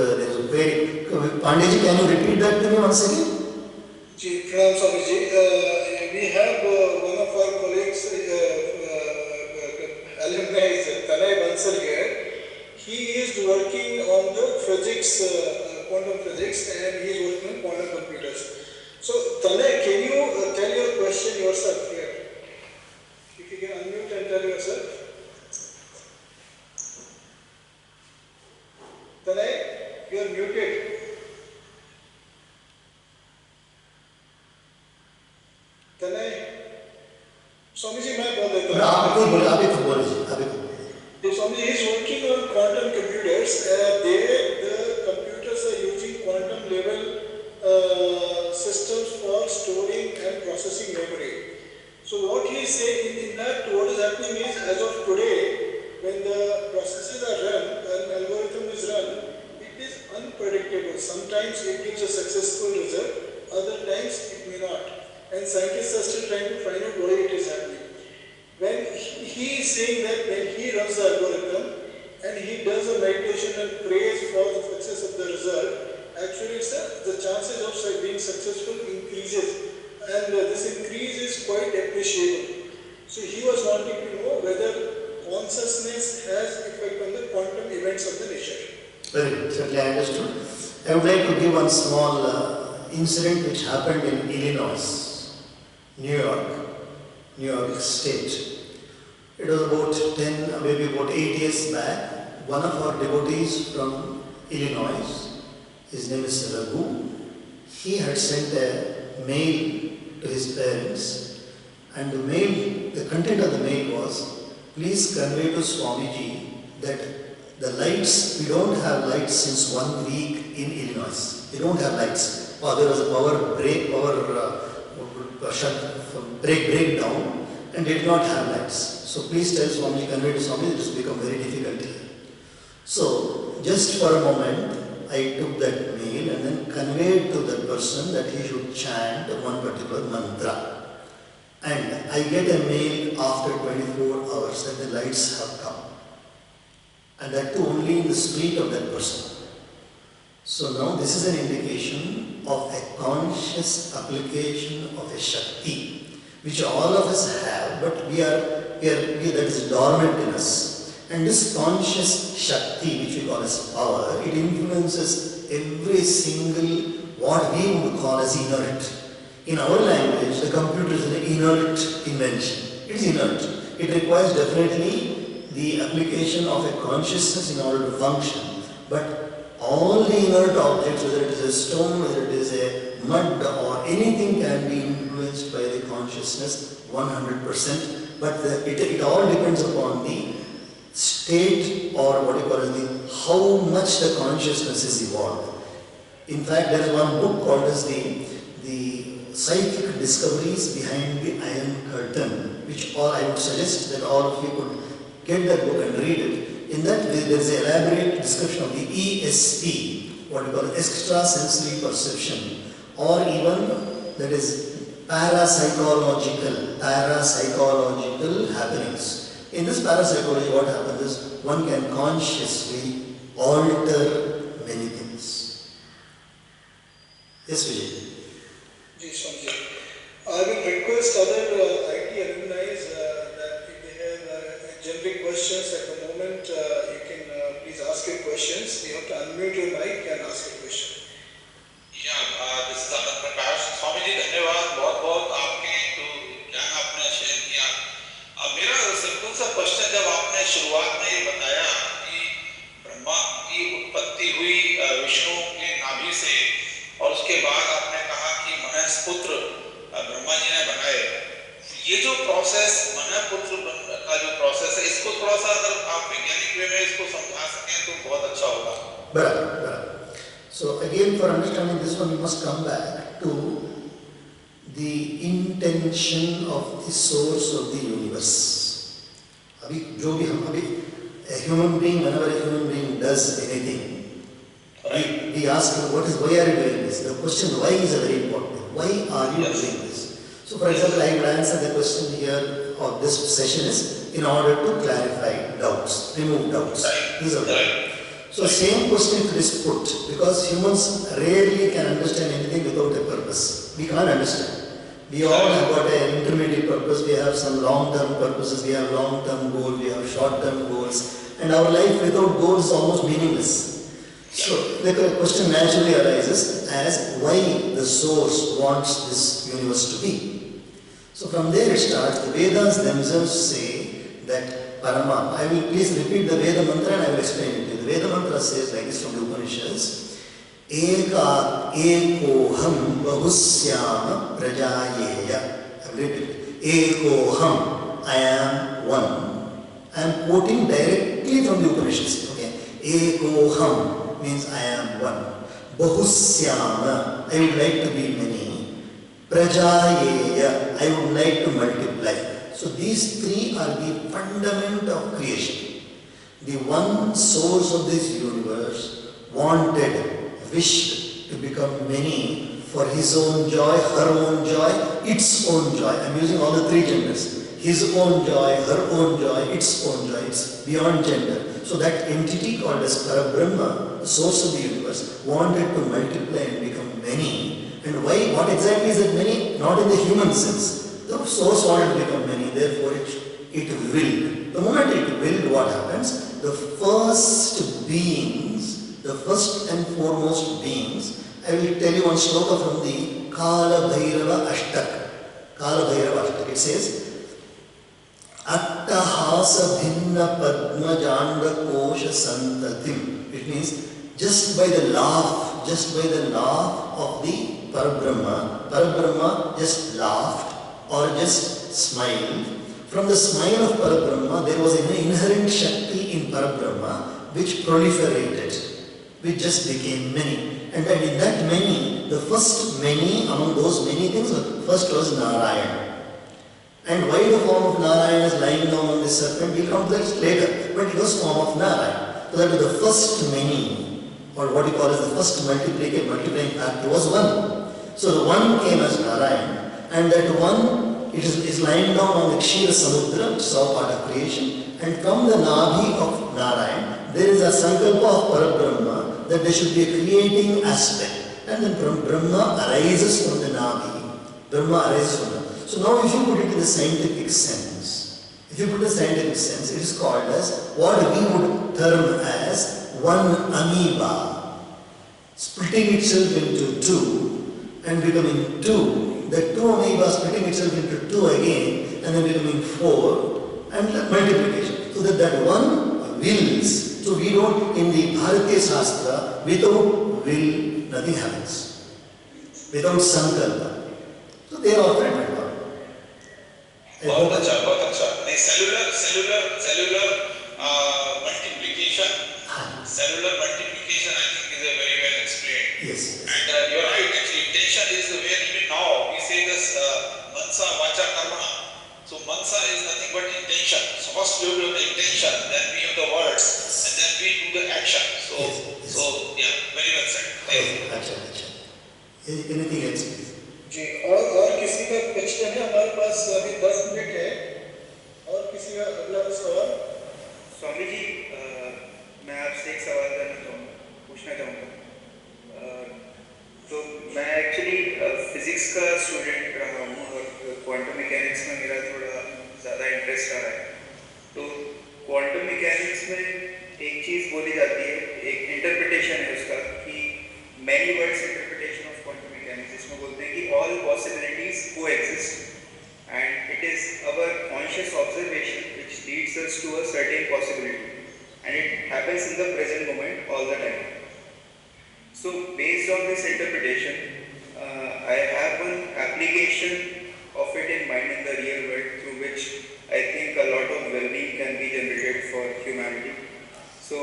query. Pandeyji, can you repeat that to me once again? Pranam Swamiji, we have one of our colleagues, alumni, Tanay Bansal here. He is working on the physics, quantum physics, and he is working on quantum computers. So, Tanay, can you tell your question yourself here? If you can unmute and tell yourself. Tanay, you are muted. Tanay, Swamiji, मैं बोल देता हूँ. आप ही बोलो. Swamiji is working on quantum computers. The computers are using quantum level systems for storing and processing memory. So what he is saying in that, what is happening is, as of today, when the processes are run, an algorithm is run, it is unpredictable. Sometimes it gives a successful result, other times it may not. And scientists are still trying to find out why it is happening. When he is saying that when he runs the algorithm and he does a meditation and prays for the success of the result, actually the chances of being successful increases, and this increase is quite appreciable. So he was wanting to know whether consciousness has effect on the quantum events of the nature. Very good, certainly I understood. I would like to give one small incident which happened in Illinois, New York State. It was about 8 years back. One of our devotees from Illinois, his name is Raghu, he had sent a mail to his parents, and the content of the mail was, please convey to Swamiji that the lights, we don't have lights since 1 week in Illinois. They don't have lights. Or there was a breakdown, and they did not have lights. So please tell Swamiji, convey to Swamiji, it has become very difficult here. So just for a moment, I took that mail and then conveyed to that person that he should chant one particular mantra. And I get a mail after 24 hours that the lights have come. And that too only in the street of that person. So now this is an indication of a conscious application of a Shakti, which all of us have, but that is dormant in us. And this conscious Shakti, which we call as power, it influences every single, what we would call as inert. In our language, the computer is an inert invention. It's inert. It requires definitely the application of a consciousness in order to function. But all the inert objects, whether it is a stone, whether it is a mud or anything, can be influenced by the consciousness 100%. But it all depends upon the state, or what you call how much the consciousness is evolved. In fact, there is one book called as the Psychic Discoveries Behind the Iron Curtain, which I would suggest that all of you could get that book and read it. In that there is an elaborate description of the ESP, what we call extrasensory perception, or even that is parapsychological happenings. In this parapsychology, what happens is one can consciously alter many things. Yes, Vijay. Yes, Swamiji. I will request other IT alumni that if they have generic questions at the moment, you can please ask your questions. You have to unmute your mic and ask your question. Yeah, this is Anand Prakash. Swami ji धन्यवाद बहुत बहुत आपके जो ज्ञान आपने share किया। मेरा simple सा क्वेश्चन, जब आपने शुरुआत में ये बताया कि ब्रह्मा की उत्पत्ति हुई विष्णु के नाभि से, और उसके बाद आपने कहा कि मनसपुत्र ब्रह्मा जी ने बनाए, ये जो प्रोसेस मनपुत्र का जो प्रोसेस है, इसको थोड़ा सा अगर आप वैज्ञानिक वे में इसको समझा सकें तो बहुत अच्छा होगा। बराबर। So again, for understanding this one, we must come back to the intention of the source of the universe. अभी जो भी हम अभी a human being, whenever a human being does anything, we ask him, why are you doing this? The question why is a very important thing. Why are you doing this? So for example, I will answer the question here of this session is in order to clarify doubts, remove doubts. This is okay. So same question if it is put, because humans rarely can understand anything without a purpose. We can't understand. We all have got an intermediate purpose, we have some long-term purposes, we have long-term goals, we have short-term goals, and our life without goals is almost meaningless. So the question naturally arises as why the source wants this universe to be. So from there it starts. The Vedas themselves say that Parama, I will please repeat the Veda mantra and I will explain it to you. The Veda mantra says like this from the Upanishads: Eka ekoham bahusyama prajayeya. I will repeat it. Ekoham, I am one. I am quoting directly from the Upanishads. Okay? Ekoham means I am one. Bahusyama, I would like to be many. Prajayeya, I would like to multiply. So these three are the fundament of creation. The one source of this universe wanted, wished to become many for his own joy, her own joy, its own joy. I am using all the three genders. His own joy, her own joy, its own joy. It's beyond gender. So that entity called as Parabrahma, the source of the universe, wanted to multiply and become many. And why? What exactly is that many? Not in the human sense. The source wanted to become many, therefore it willed. The moment it willed, what happens? The first beings, the first and foremost beings, I will tell you one shloka from the Kala Bhairava Ashtak. Kala Bhairava Ashtak. It says, Attahasa Bhinna Padma Janda Kosha Santatim. It means just by the laugh of the Parabrahma just laughed or just smiled. From the smile of Parabrahma, there was an inherent Shakti in Parabrahma which proliferated, which just became many. And then in that many, the first many among those many things, first was Narayana. And why the form of Narayana is lying down on the serpent, we'll come to that later, but it was form of Narayana. So that was the first many, or what you call as the first multiplying factor was one. So the one came as Narayana, and that one is lying down on the Kshira Samudra, which is all part of creation, and from the Nabhi of Narayana, there is a Sankalpa of Parabrahma that there should be a creating aspect. And then Brahma arises from the Nabhi. Brahma arises from the... So now if you put it in the scientific sense, it is called as what we would term as one amoeba, splitting itself into two and becoming two. The two amoeba splitting itself into two again and then becoming four, and multiplication. So that one wills. So we don't, in the Bharatiya Shastra, without will, nothing happens. Without sankalpa. So they are operated on. बहुत अच्छा नहीं cellular multiplication I think is a very well explained. Yes. And you're right, actually intention is where even now we say this mansa vacha karmana. So mansa is nothing but intention. So first you have the intention picture, then we have the words, and then we do the action. So, Yes. so yeah, very well said. Thank you. अच्छा अच्छा anything else please? जी और किसी का question है? हमारे पास अभी 10 minute है। और किसी का अगला सवाल? स्वामी जी, मैं आपसे एक सवाल पूछना चाहूँगा। तो मैं एक्चुअली फिजिक्स का स्टूडेंट रहा हूँ और क्वांटम मैकेनिक्स में मेरा थोड़ा ज़्यादा इंटरेस्ट रहा है। तो क्वांटम मैकेनिक्स में एक चीज़ बोली जाती है, एक इंटरप्रिटेशन है उसका कि many words interpretation of quantum mechanics, जिसमें बोलते हैं कि ऑल पॉसिबिलिटीज को exist and it is our conscious observation which leads us to a certain possibility, and it happens in the present moment all the time. So based on this interpretation, I have one application of it in mind in the real world, through which I think a lot of well-being can be generated for humanity. So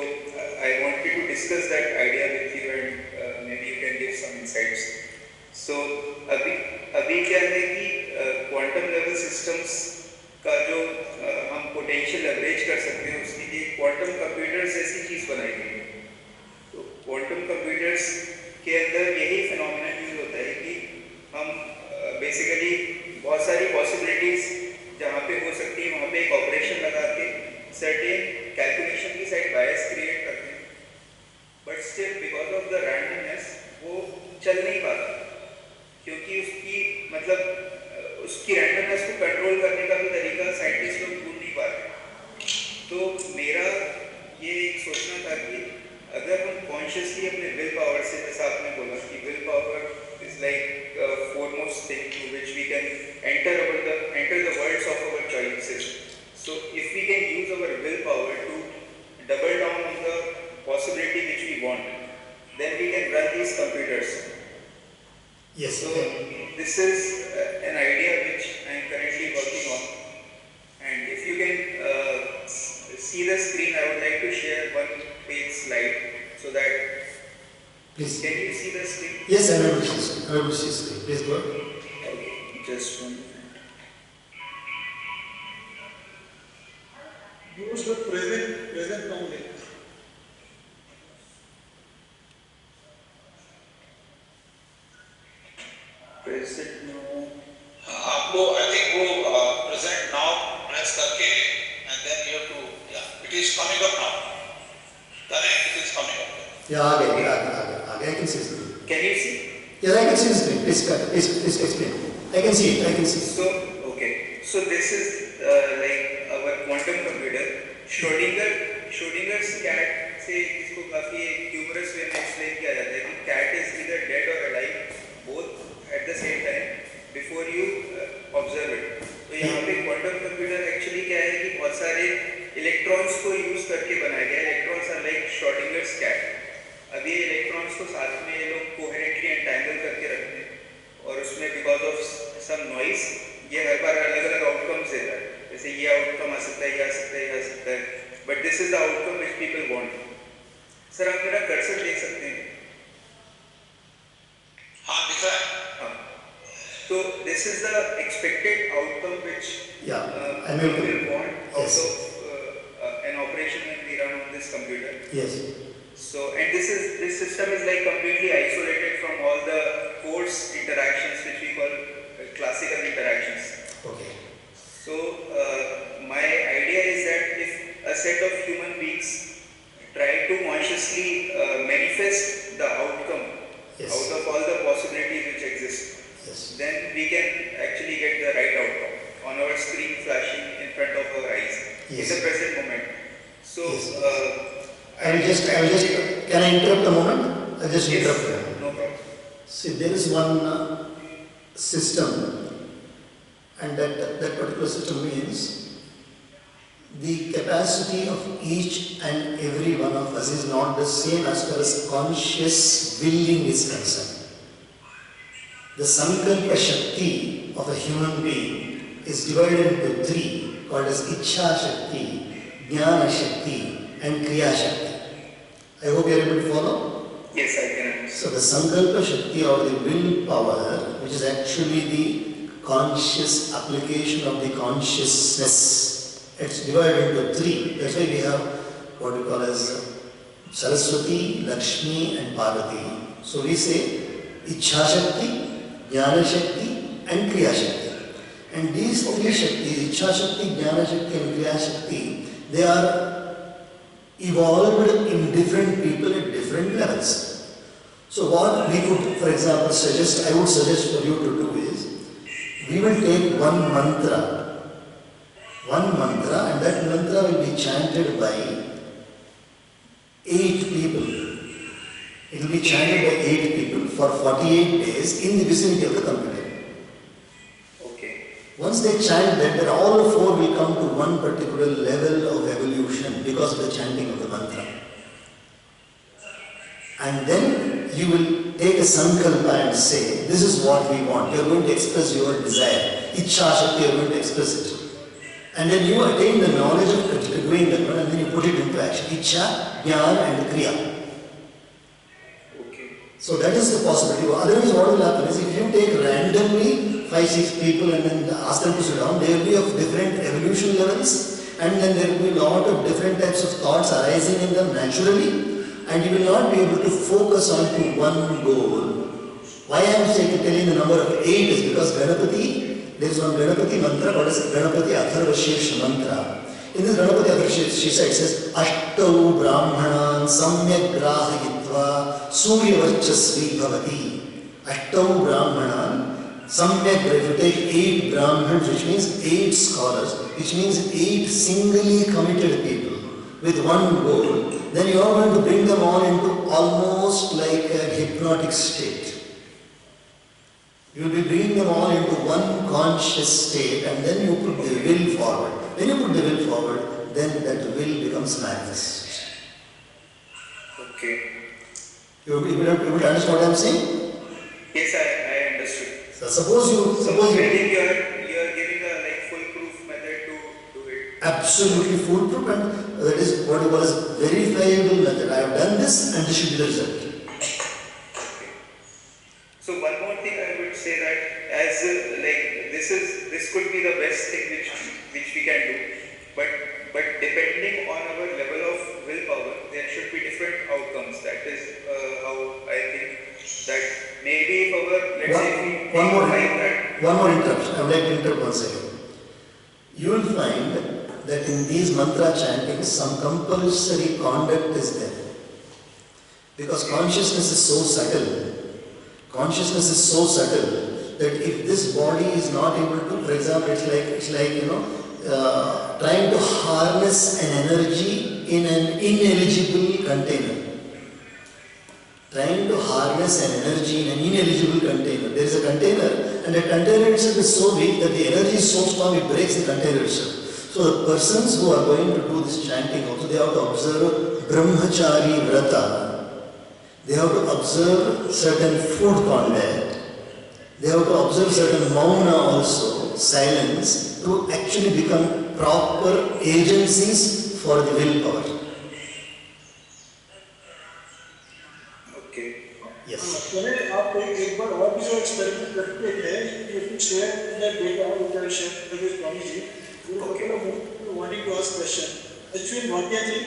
I wanted to discuss that idea with you, and maybe you can give some insights. So अभी क्या है कि quantum level systems का जो हम potential leverage कर सकते हैं, उसके लिए क्वांटम कंप्यूटर्स जैसी चीज़ बनाई गई है। तो क्वांटम कंप्यूटर्स के अंदर यही फिनोमेना यूज होता है कि हम बेसिकली बहुत सारी पॉसिबिलिटीज़ जहाँ पे हो सकती है वहाँ पे एक ऑपरेशन लगा के सर्टेन कैलकुलेशन की साइड बायस क्रिएट करते हैं, but still because of the randomness वो चल नहीं पाता, क्योंकि उसकी रैंडमनेस को कंट्रोल करने का भी तरीका साइंटिस्ट लोग ढूंढ नहीं पा रहे। तो मेरा ये एक सोचना था कि अगर हम कॉन्शियसली अपने विल पावर से, जैसा आपने बोला कि will power is like foremost thing through which we can enter the worlds of our choices. So if we can use our willpower to double down on the possibility which we want, then we can run these computers. Yes. So this is an idea which I am currently working on, and if you can see the screen, I would like to share one page slide so that. Please. Can you see the screen? Yes, I will see the screen. Please go ahead. Okay, just 1 minute. Use the present now link. Present now. आपको I think वो present now press करके and then you have to, yeah, it is coming up now. Correct, it is coming up. Yeah, I can see the screen. Can you see? Yes, I can see the screen. Please explain. I can see it. So, okay. So this is like our quantum computer. Schrodinger's cat से इसको काफी humorous way में explain किया जाता है कि cat is either dead or alive, both at the same time before you observe it. तो यहाँ पे quantum computer actually क्या है कि बहुत सारे electrons को use करके बनाया गया है. Electrons are like Schrodinger's cat. अब ये electrons को साथ में ये लोग coherently entangle करके रखते हैं, और उसमें because of some noise ये हर बार अलग-अलग outcomes देता है. जैसे ये outcome आ सकता है, ये आ सकता है, ये आ सकता है. But this is the outcome which people want. Sir आप मेरा कर्सर देख सकते हैं? हाँ दिख रहा है. हाँ. So this is the expected outcome which people will want out of an operation when we run on this computer. Yes. So, and this system is like completely isolated from all the coarse interactions which we call classical interactions. Okay. So, my idea is that if a set of human beings try to consciously manifest the outcome out of all the possibilities which exist, then we can actually get the right outcome on our screen flashing in front of our eyes in the present moment. So, I will just, can I interrupt a moment? I'll just interrupt you. No problem. See, there is one system, and that particular system means the capacity of each and every one of us is not the same as far as conscious willing is concerned. The Sankalpa Shakti of a human being is divided into three, called as Ichha Shakti, Jnana Shakti, and Kriya Shakti. I hope you are able to follow. Yes, I can understand. So the Sankalpa Shakti or the will power, which is actually the conscious application of the consciousness, It's divided into three. That's why we have what we call as Saraswati, Lakshmi and Parvati. So we say Ichha Shakti, Jnana Shakti and Kriya Shakti. And these three Shaktis, Ichha Shakti, Jnana Shakti and Kriya Shakti, they are evolved in different people at different levels. So what we could, for example, suggest, I would suggest for you to do is, we will take one mantra, and that mantra will be chanted by 8 people. It will be chanted by 8 people for 48 days in the vicinity of the computer. Okay. Once they chant that, then all 4 will come to one particular level of evolution because of the chanting of the mantra. And then you will take a sankalpa and say, this is what we want. You are going to express your desire. Ichha Shakti, you are going to express it. And then you attain the knowledge of doing that one and then you put it into action. Ichha, Jnana and Kriya. Okay. So that is the possibility. Otherwise what will happen is if you take randomly 5-6 people and then ask them to sit down, they will be of different evolution levels and then there will be a lot of different types of thoughts arising in them naturally and you will not be able to focus on to one goal. Why I am telling the number of 8 is because Ganapati, there is one Ganapati mantra called as Ganapati Atharvashesh mantra. In this Ganapati Atharvashesh, it says Ashtau Brahmanan Samyak Grahayitva Suryavarchasvi Bhavati. Ashtau Brahmanan Samyak, if you take 8 Brahmans, which means 8 scholars, which means 8 singly committed people with one goal, then you are going to bring them all into almost like a hypnotic state. You will be bringing them all into one conscious state and then you put the will forward. When you put the will forward, then that will becomes manifest. Okay. You will understand what I am saying? Yes, I understood. So suppose you I think you are giving a like foolproof method to do it. absolutely foolproof and that is what you call as verifiable method. I have done this and this should be the result. So one more thing I would say that as like this could be the best thing which we can do, but depending on our level of willpower, there should be different outcomes. That is how I think that maybe if our let's say One that more interruption. I would like to interrupt one second. You will find that in these mantra chantings, some compulsory conduct is there. Because consciousness is so subtle. Consciousness is so subtle that if this body is not able to, for example, it's like trying to harness an energy in an ineligible container. Trying to harness an energy in an ineligible container. There is a container and the container itself is so weak that the energy is so strong it breaks the container itself. So the persons who are going to do this chanting also, they have to observe Brahmachari Vrata. They have to observe certain food conduct. They have to observe certain mauna also, silence, to actually become proper agencies for the willpower. okay. Yes. मैंने आपको एक बार और भी जो experiment करके है you can share that data which I shared with Swami ji. You will couple of people wanting to ask question. Ashwin Bhatia ji,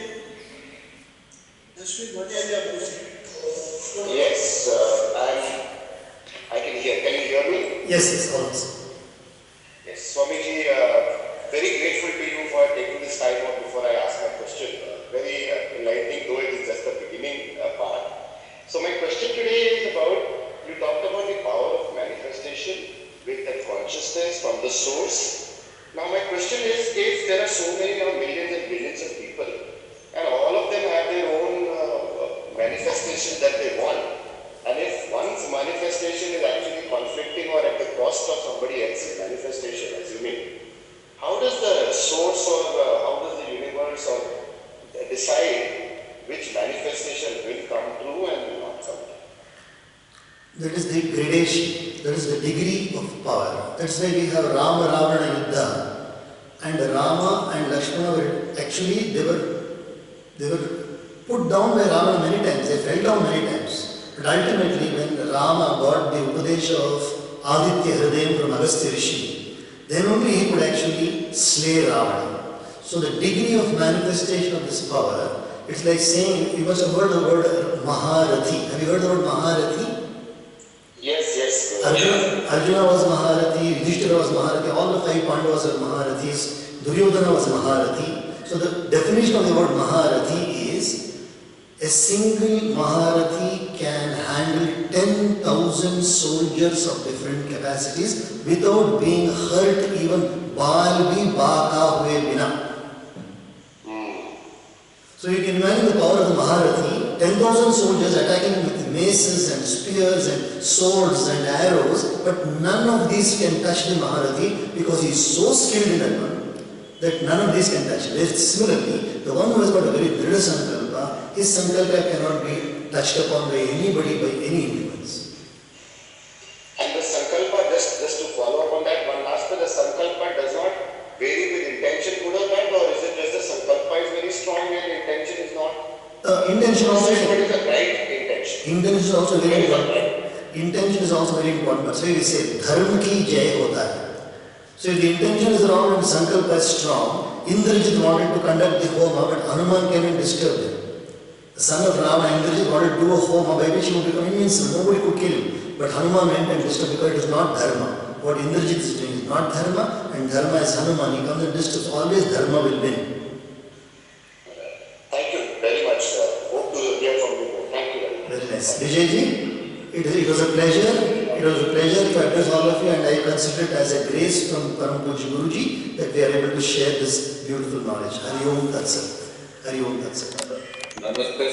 आप पूछिए. Yes, I can hear. Can you hear me? Yes, always. Yes, Swamiji, very grateful to you for taking this time out before I ask my question. Very enlightening, though it is just the beginning part. So my question today is about, you talked about the power of manifestation with that consciousness from the source. Now my question is, if there are so many now millions and billions of people, and all of them have their own manifestation that they want, and if one's manifestation is actually conflicting or at the cost of somebody else's manifestation, assuming, how does the source or how does the universe or decide which manifestation will come true and will not come true? That is the gradation, that is the degree of power. That's why we have Rama Ravana Yuddha. And Rama and Lakshmana were actually, they were put down by Ravana many times, they fell down many times. But ultimately when Rama got the Upadesha of Aditya Hridayam from Agastya Rishi, then only he could actually slay Ravana. So the degree of manifestation of this power, it's like saying, you must have heard the word Maharathi. Have you heard the word Maharathi? Yes. Arjuna was Maharathi, Yudhishthira was Maharathi, all the 5 Pandavas were Maharathis, Duryodhana was Maharathi. So the definition of the word Maharathi is, a single Maharathi can handle 10,000 soldiers of different capacities without being hurt even bal bhi baka hue bina. So you can imagine the power of the Maharathi, 10,000 soldiers attacking with maces and spears and swords and arrows, but none of these can touch the Maharathi because he is so skilled in that one that none of these can touch him. Similarly, the one who has got a very Dhrida Sankalpa, his Sankalpa cannot be touched upon by anybody, by any influence. And the Sankalpa, just to follow up on that, one last bit, the Sankalpa does not vary with intention, good or bad, or is it just the Sankalpa is very strong and the intention is not? Intention also. What is the right intention? Intention is also very important. Intention is also very important. So we say, Dharma ki jai hota hai. So if the intention is wrong and Sankalpa is strong, Indrajit wanted to conduct the Homa, but Hanuman came and disturbed him. The son of Rama, Indrajit, wanted to do a Homa by which he would become invincible. Nobody could kill him. But Hanuman went and disturbed because it is not Dharma. What Indrajit is doing is not Dharma, and Dharma is Hanuman. He comes and disturbs. Always Dharma will win. Thank you very much, sir. Hope to hear from you. Thank you very much. Very nice. Vijayji, it was a pleasure. It was a pleasure to address all of you, and I consider it as a grace from Param Pujya Guruji that we are able to share this beautiful knowledge. Hari Om Tat Sat. Hari Om Tat Sat. Namaste.